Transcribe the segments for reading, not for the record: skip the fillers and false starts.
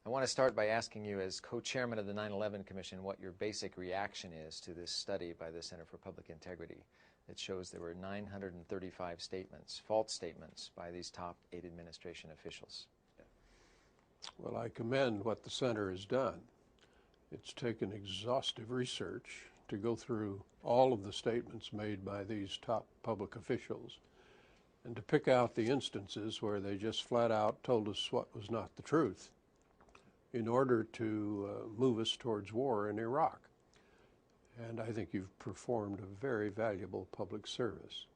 I want to start by asking you, as co-chairman of the 9/11 Commission, what your basic reaction is to this study by the Center for Public Integrity that shows there were 935 statements, false statements, by these top 8 administration officials. Well, I commend what the center has done. It's taken exhaustive research to go through all of the statements made by these top public officials and to pick out the instances where they just flat out told us what was not the truth in order to move us towards war in Iraq. And I think you've performed a very valuable public service.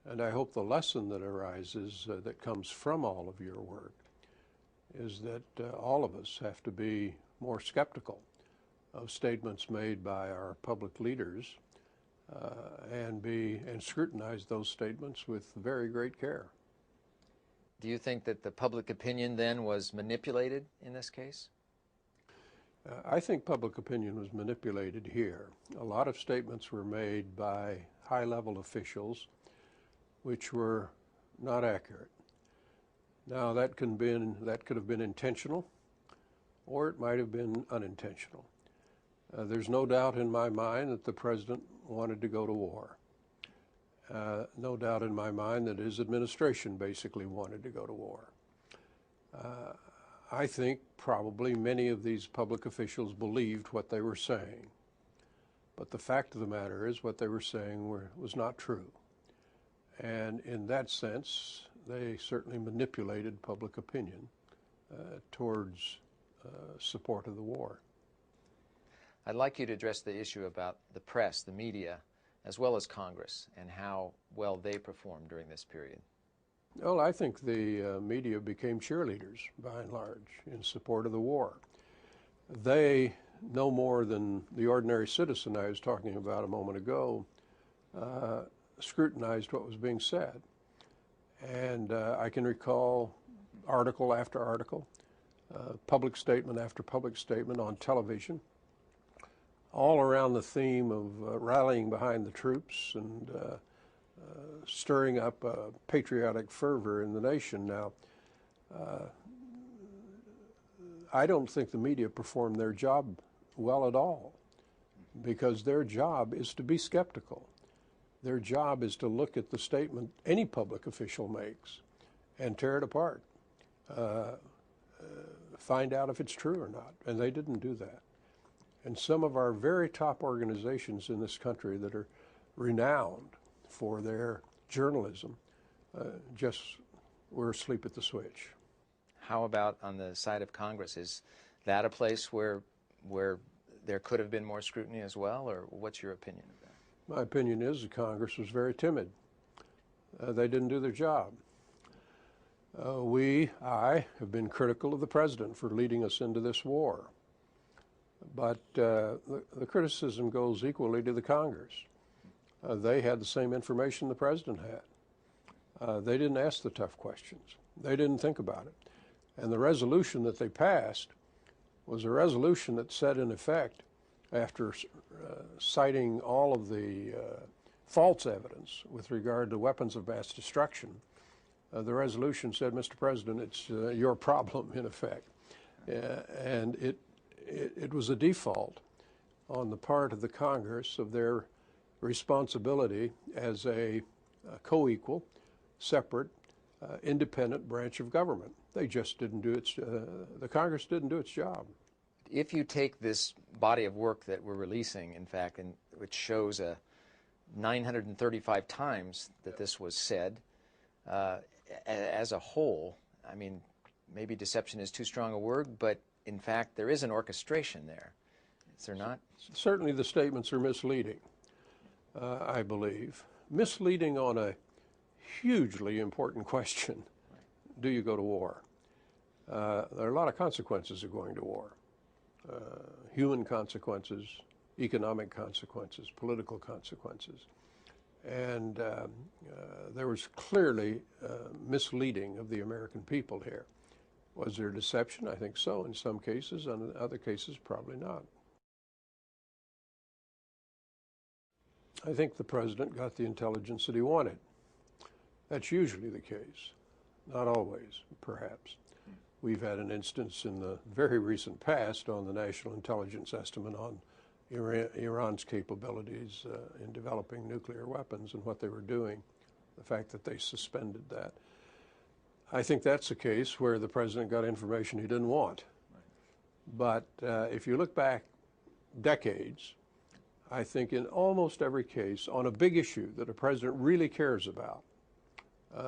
And I hope the lesson that arises, that comes from all of your work, is that all of us have to be more skeptical of statements made by our public leaders and scrutinize those statements with very great care. Do you think that the public opinion then was manipulated in this case? I think public opinion was manipulated here. A lot of statements were made by high-level officials which were not accurate. Now that could have been intentional, or it might have been unintentional. There's no doubt in my mind that the president wanted to go to war. No doubt in my mind that his administration basically wanted to go to war. I think probably many of these public officials believed what they were saying. But the fact of the matter is what they were saying was not true. And in that sense, they certainly manipulated public opinion towards support of the war. I'd like you to address the issue about the press, the media, as well as Congress, and how well they performed during this period. Well, I think the media became cheerleaders, by and large, in support of the war. They, no more than the ordinary citizen I was talking about a moment ago, scrutinized what was being said. And I can recall article after article, public statement after public statement on television, all around the theme of rallying behind the troops and stirring up patriotic fervor in the nation. Now, I don't think the media performed their job well at all, because their job is to be skeptical. Their job is to look at the statement any public official makes and tear it apart, find out if it's true or not, and they didn't do that. And some of our very top organizations in this country that are renowned for their journalism just were asleep at the switch. How about on the side of Congress? Is that a place where there could have been more scrutiny as well, or what's your opinion of that? My opinion is that Congress was very timid. They didn't do their job. I have been critical of the president for leading us into this war. But the criticism goes equally to the Congress. They had the same information the president had. They didn't ask the tough questions. They didn't think about it. And the resolution that they passed was a resolution that said, in effect, after citing all of the false evidence with regard to weapons of mass destruction, the resolution said, Mr. President, it's your problem, in effect. And it was a default on the part of the Congress of their responsibility as a co-equal, separate, independent branch of government. They just didn't do the Congress didn't do its job. If you take this body of work that we're releasing, in fact, and which shows 935 times that this was said, as a whole, I mean, maybe deception is too strong a word, but in fact, there is an orchestration there. Is there not? Certainly the statements are misleading, I believe. Misleading on a hugely important question. Do you go to war? There are a lot of consequences of going to war. Human consequences, economic consequences, political consequences. And there was clearly misleading of the American people here. Was there deception? I think so in some cases, and in other cases probably not. I think the president got the intelligence that he wanted. That's usually the case. Not always, perhaps. We've had an instance in the very recent past on the National Intelligence Estimate on Iran's capabilities in developing nuclear weapons and what they were doing, the fact that they suspended that. I think that's a case where the president got information he didn't want. But if you look back decades, I think in almost every case, on a big issue that a president really cares about,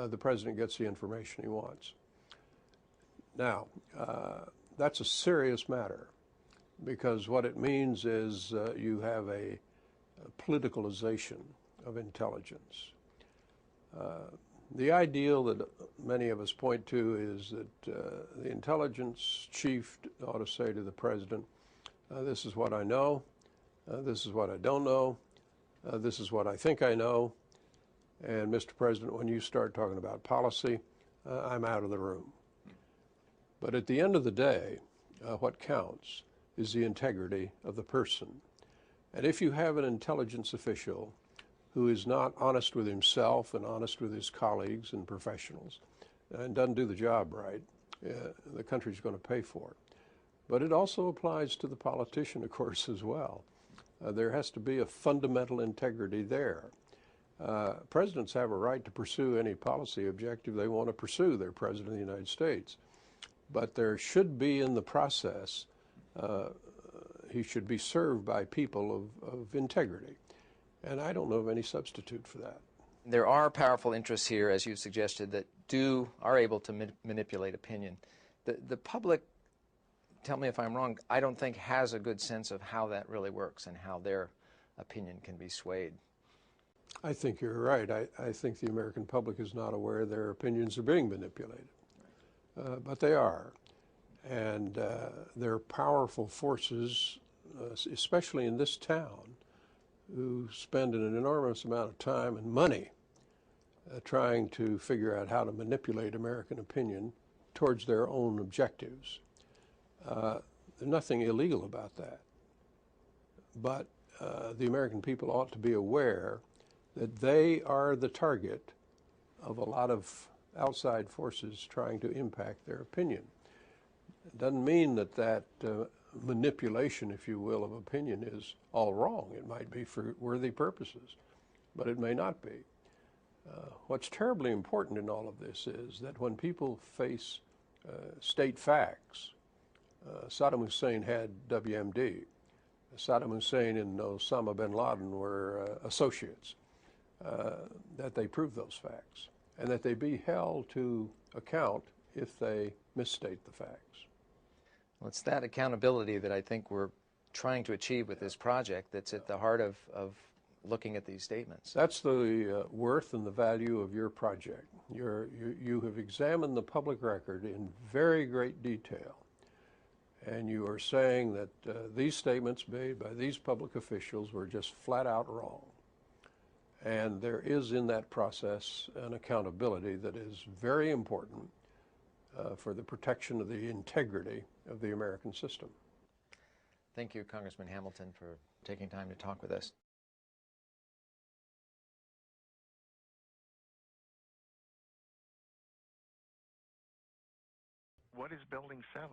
the president gets the information he wants. Now, that's a serious matter, because what it means is you have a politicalization of intelligence. The ideal that many of us point to is that the intelligence chief ought to say to the president, this is what I know, this is what I don't know, this is what I think I know, and Mr. President, when you start talking about policy, I'm out of the room. But at the end of the day, what counts is the integrity of the person. And if you have an intelligence official who is not honest with himself and honest with his colleagues and professionals and doesn't do the job right, the country's going to pay for it. But it also applies to the politician, of course, as well. There has to be a fundamental integrity there. Presidents have a right to pursue any policy objective they want to pursue. They're President of the United States. But there should be in the process, he should be served by people of integrity. And I don't know of any substitute for that. There are powerful interests here, as you suggested, that are able to manipulate opinion. The public, tell me if I'm wrong, I don't think has a good sense of how that really works and how their opinion can be swayed. I think you're right. I think the American public is not aware their opinions are being manipulated. But they are. And there are powerful forces, especially in this town, who spend an enormous amount of time and money trying to figure out how to manipulate American opinion towards their own objectives. There's nothing illegal about that. But the American people ought to be aware that they are the target of a lot of outside forces trying to impact their opinion. It doesn't mean that manipulation, if you will, of opinion is all wrong. It might be for worthy purposes, but it may not be. What's terribly important in all of this is that when people face state facts, Saddam Hussein had WMD. Saddam Hussein and Osama bin Laden were associates, that they prove those facts and that they be held to account if they misstate the facts. Well, it's that accountability that I think we're trying to achieve with this project that's at the heart of looking at these statements. That's the worth and the value of your project. You have examined the public record in very great detail, and you are saying that these statements made by these public officials were just flat out wrong. And there is in that process an accountability that is very important for the protection of the integrity of the American system. Thank you, Congressman Hamilton, for taking time to talk with us. What is Building 7?